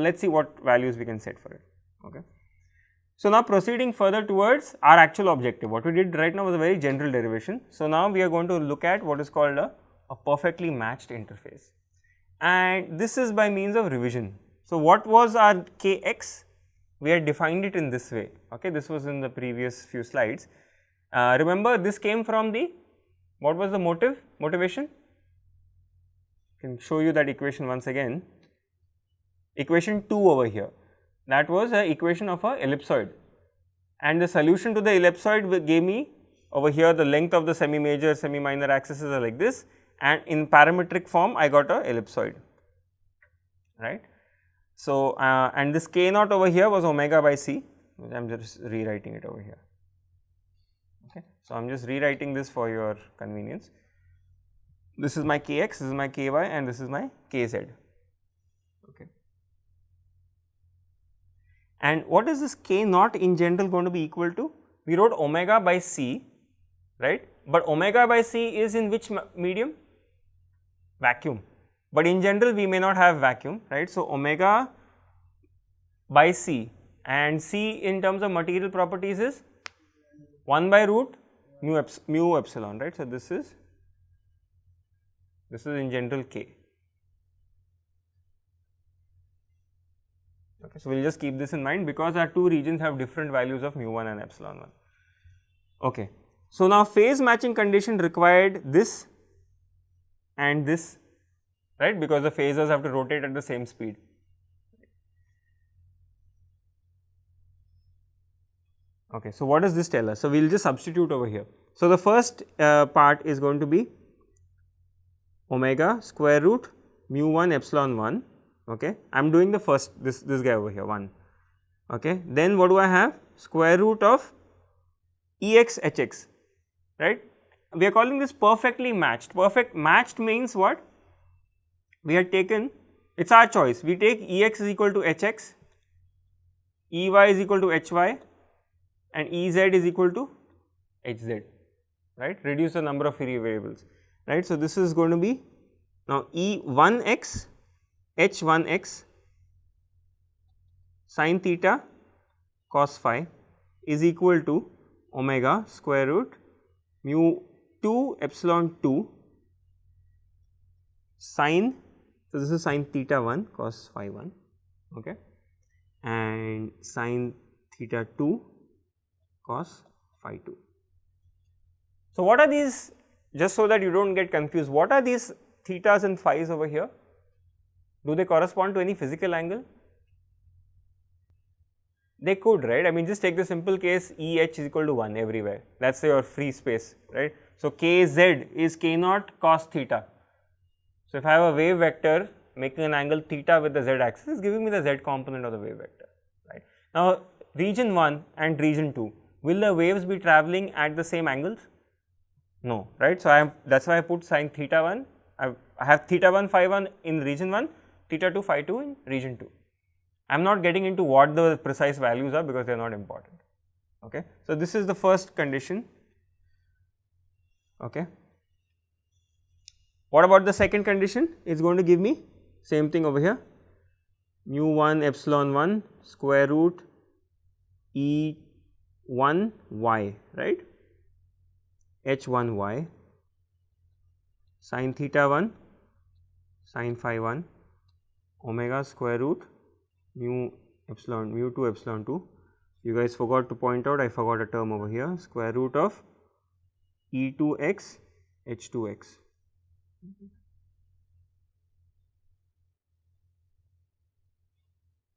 let's see what values we can set for it. Okay. So, now proceeding further towards our actual objective, what we did right now was a very general derivation. So, now we are going to look at what is called a perfectly matched interface, and this is by means of revision. So, what was our Kx? We had defined it in this way. Okay. This was in the previous few slides. Remember, this came from the, what was the motivation? I can show you that equation once again. Equation 2 over here, that was an equation of a ellipsoid, and the solution to the ellipsoid gave me over here the length of the semi major, semi minor axes are like this, and in parametric form I got a ellipsoid, right. So, and this k naught over here was omega by c, which I am just rewriting it over here. Okay. So, I am just rewriting this for your convenience. This is my kx, this is my ky, and this is my kz. Okay. And what is this k naught in general going to be equal to? We wrote omega by c, right, but omega by c is in which medium? Vacuum, but in general we may not have vacuum, right. So, omega by c, and c in terms of material properties is 1 by root mu epsilon, right. So, this is in general k. Okay. So, we will just keep this in mind because our two regions have different values of mu 1 and epsilon 1. Okay. So, now phase matching condition required this and this, right, because the phasors have to rotate at the same speed. Okay. So, what does this tell us? So, we will just substitute over here. So, the first part is going to be omega square root mu 1 epsilon 1. Okay. I am doing the first, this guy over here 1. Okay. Then what do I have? Square root of Ex Hx, right. We are calling this perfectly matched. Perfect matched means what? We had taken, it is our choice, we take Ex is equal to Hx, Ey is equal to Hy, and Ez is equal to Hz, right, reduce the number of free variables, right. So, this is going to be now E1x H1x sin theta cos phi is equal to omega square root mu 2 epsilon 2 sin, so this is sin theta 1 cos phi 1, okay, and sin theta 2 cos phi 2. So, what are these, just so that you do not get confused, what are these thetas and phis over here? Do they correspond to any physical angle? They could, right. I mean, just take the simple case Eh is equal to 1 everywhere, that is your free space, right. So, Kz is k naught cos theta. So, if I have a wave vector making an angle theta with the z axis, it is giving me the z component of the wave vector, right. Now, region 1 and region 2, will the waves be travelling at the same angles? No, right. So, that is why I put sin theta 1, I have theta 1 phi 1 in region 1, theta 2 phi 2 in region 2. I am not getting into what the precise values are because they are not important. Okay. So, this is the first condition. Okay. What about the second condition? It is going to give me same thing over here, mu 1 epsilon 1 square root E 1 y, right, H 1 y sin theta 1 sin phi 1 omega square root mu 2 epsilon 2. You guys forgot to point out, I forgot a term over here, square root of E 2 x H 2 x.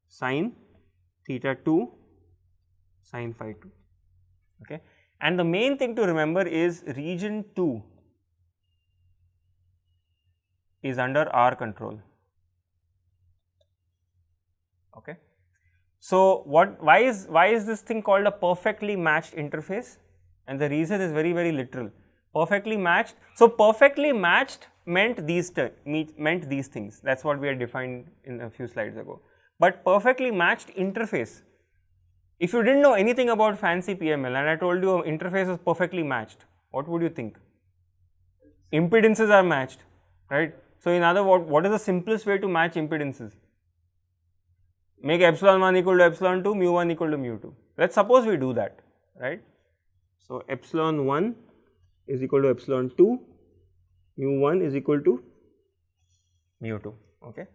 Sin theta 2 sin phi 2, okay. And the main thing to remember is region 2 is under our control, okay. So, why is this thing called a perfectly matched interface? And the reason is very, very literal. Perfectly matched. So, perfectly matched meant these things, that is what we had defined in a few slides ago. But perfectly matched interface, if you did not know anything about fancy PML and I told you an interface is perfectly matched, what would you think? Impedances are matched, right. So, in other words, what is the simplest way to match impedances? make epsilon 1 equal to epsilon 2, mu 1 equal to mu 2. Let us suppose we do that, right. So, epsilon 1 is equal to epsilon 2, mu 1 is equal to mu 2, okay.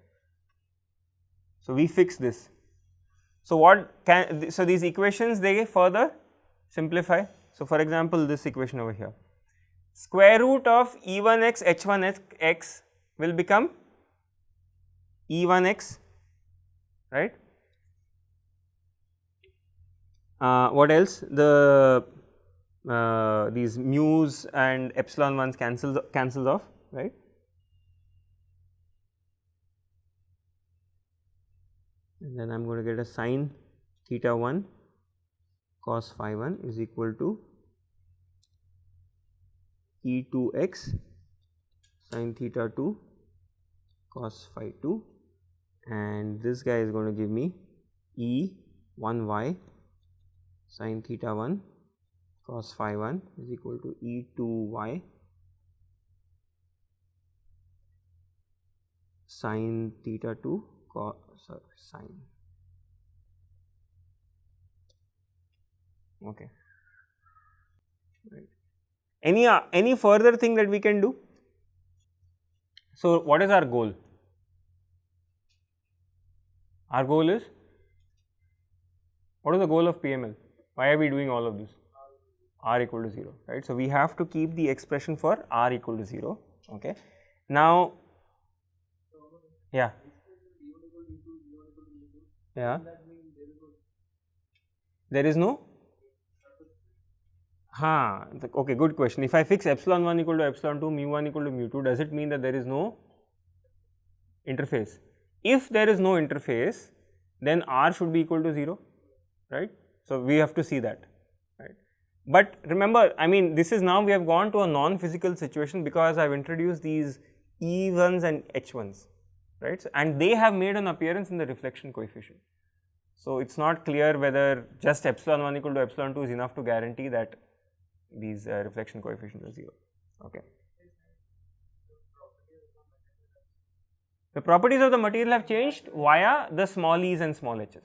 So, we fix this. So, so these equations they further simplify. So, for example, this equation over here, square root of E1x H1x will become E1x, right. What else? These mu's and epsilon 1s cancels off, right. And then I am going to get a sin theta 1 cos phi 1 is equal to E2x sin theta 2 cos phi 2, and this guy is going to give me E1y sin theta 1 cos phi 1 is equal to E2y sin theta 2 sin, okay, right. Any further thing that we can do? So, what is our goal? Our goal is, what is the goal of PML? Why are we doing all of this? R equal to 0, right. So, we have to keep the expression for R equal to 0, okay. Now, yeah, yeah, there is no, okay, good question. If I fix epsilon 1 equal to epsilon 2, mu 1 equal to mu 2, does it mean that there is no interface? If there is no interface, then R should be equal to 0, right. So, we have to see that, right. But remember, I mean, this is now we have gone to a non-physical situation because I have introduced these E1s and H1s, right. So, and they have made an appearance in the reflection coefficient. So, it is not clear whether just epsilon 1 equal to epsilon 2 is enough to guarantee that these reflection coefficients are 0, okay. The properties of the material have changed via the small e's and small h's.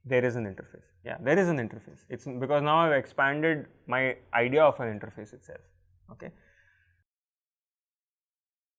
There is an interface, yeah, there is an interface. It's because now I have expanded my idea of an interface itself, okay.